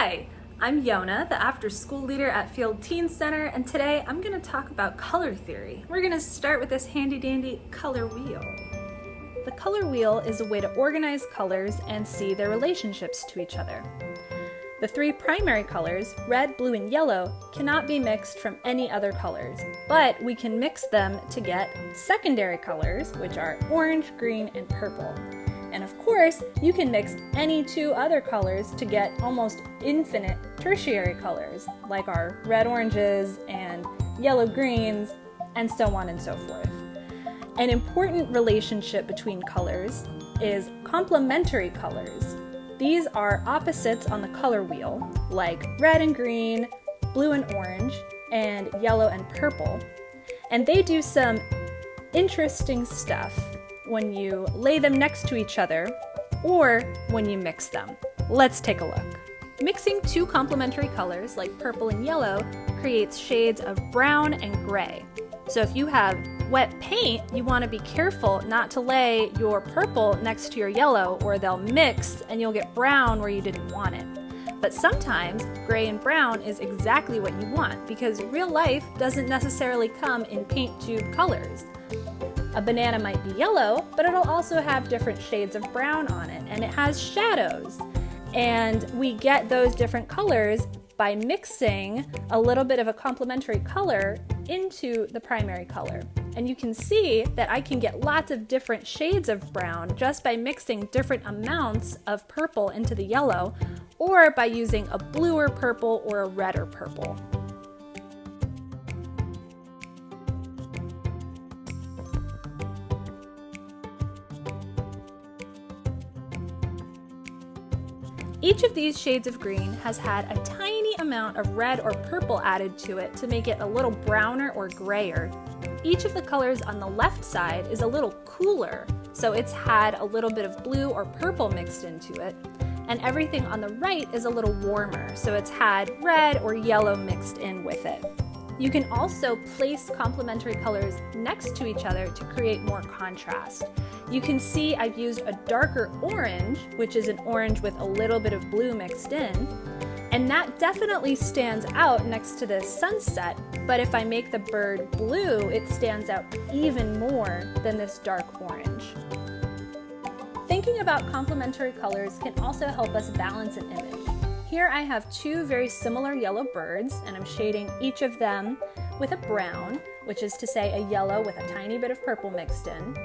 Hi, I'm Yona, the after-school leader at Field Teen Center, and today I'm going to talk about color theory. We're going to start with this handy-dandy color wheel. The color wheel is a way to organize colors and see their relationships to each other. The three primary colors, red, blue, and yellow, cannot be mixed from any other colors, but we can mix them to get secondary colors, which are orange, green, and purple. And of course, you can mix any two other colors to get almost infinite tertiary colors, like our red oranges and yellow greens, and so on and so forth. An important relationship between colors is complementary colors. These are opposites on the color wheel, like red and green, blue and orange, and yellow and purple. And they do some interesting stuff when you lay them next to each other or when you mix them. Let's take a look. Mixing two complementary colors like purple and yellow creates shades of brown and gray. So if you have wet paint, you want to be careful not to lay your purple next to your yellow or they'll mix and you'll get brown where you didn't want it. But sometimes gray and brown is exactly what you want because real life doesn't necessarily come in paint tube colors. A banana might be yellow, but it'll also have different shades of brown on it, and it has shadows. And we get those different colors by mixing a little bit of a complementary color into the primary color. And you can see that I can get lots of different shades of brown just by mixing different amounts of purple into the yellow, or by using a bluer purple or a redder purple. Each of these shades of green has had a tiny amount of red or purple added to it to make it a little browner or grayer. Each of the colors on the left side is a little cooler, so it's had a little bit of blue or purple mixed into it. And everything on the right is a little warmer, so it's had red or yellow mixed in with it. You can also place complementary colors next to each other to create more contrast. You can see I've used a darker orange, which is an orange with a little bit of blue mixed in, and that definitely stands out next to this sunset, but if I make the bird blue, it stands out even more than this dark orange. Thinking about complementary colors can also help us balance an image. Here I have two very similar yellow birds, and I'm shading each of them with a brown, which is to say a yellow with a tiny bit of purple mixed in.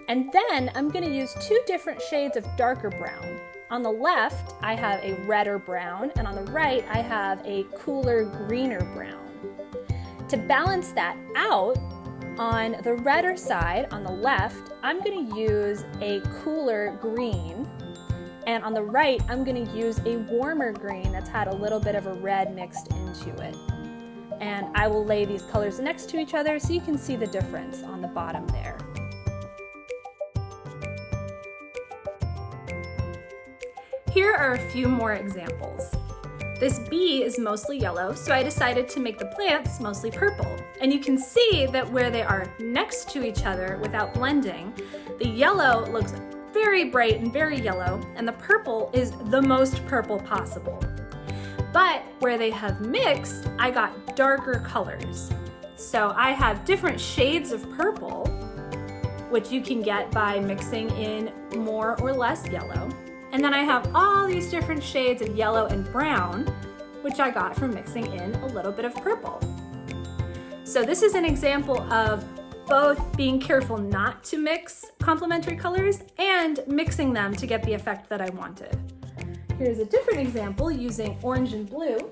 And then I'm going to use two different shades of darker brown. On the left, I have a redder brown, and on the right, I have a cooler, greener brown. To balance that out, on the redder side, on the left, I'm going to use a cooler green. And on the right, I'm going to use a warmer green that's had a little bit of a red mixed into it. And I will lay these colors next to each other so you can see the difference on the bottom there. Here are a few more examples. This bee is mostly yellow, so I decided to make the plants mostly purple. And you can see that where they are next to each other without blending, the yellow looks very bright and very yellow, and the purple is the most purple possible. But where they have mixed, I got darker colors. So I have different shades of purple, which you can get by mixing in more or less yellow. And then I have all these different shades of yellow and brown, which I got from mixing in a little bit of purple. So this is an example of both being careful not to mix complementary colors and mixing them to get the effect that I wanted. Here's a different example using orange and blue.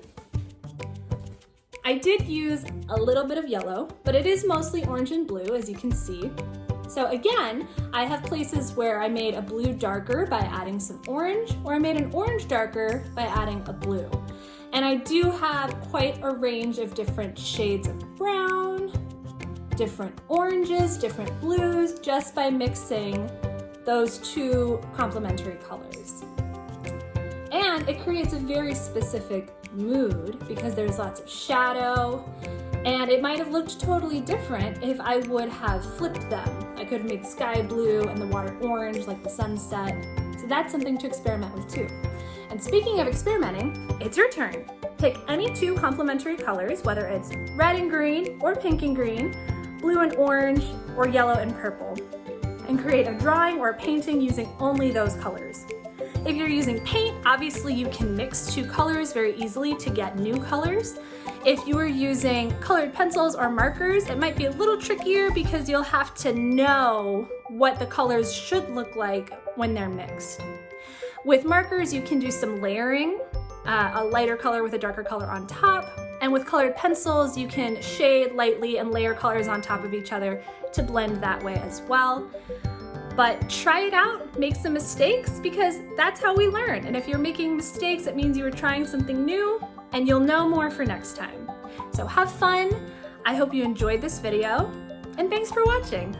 I did use a little bit of yellow, but it is mostly orange and blue, as you can see. So again, I have places where I made a blue darker by adding some orange, or I made an orange darker by adding a blue. And I do have quite a range of different shades of brown, different oranges, different blues, just by mixing those two complementary colors. And it creates a very specific mood because there's lots of shadow, and it might have looked totally different if I would have flipped them. I could have made sky blue and the water orange like the sunset. So that's something to experiment with too. And speaking of experimenting, it's your turn. Pick any two complementary colors, whether it's red and green, or pink and green, blue and orange, or yellow and purple, and create a drawing or a painting using only those colors. If you're using paint, obviously you can mix two colors very easily to get new colors. If you are using colored pencils or markers, it might be a little trickier because you'll have to know what the colors should look like when they're mixed. With markers, you can do some layering, a lighter color with a darker color on top. And with colored pencils, you can shade lightly and layer colors on top of each other to blend that way as well. But try it out, make some mistakes, because that's how we learn. And if you're making mistakes, it means you were trying something new and you'll know more for next time. So have fun. I hope you enjoyed this video, and thanks for watching.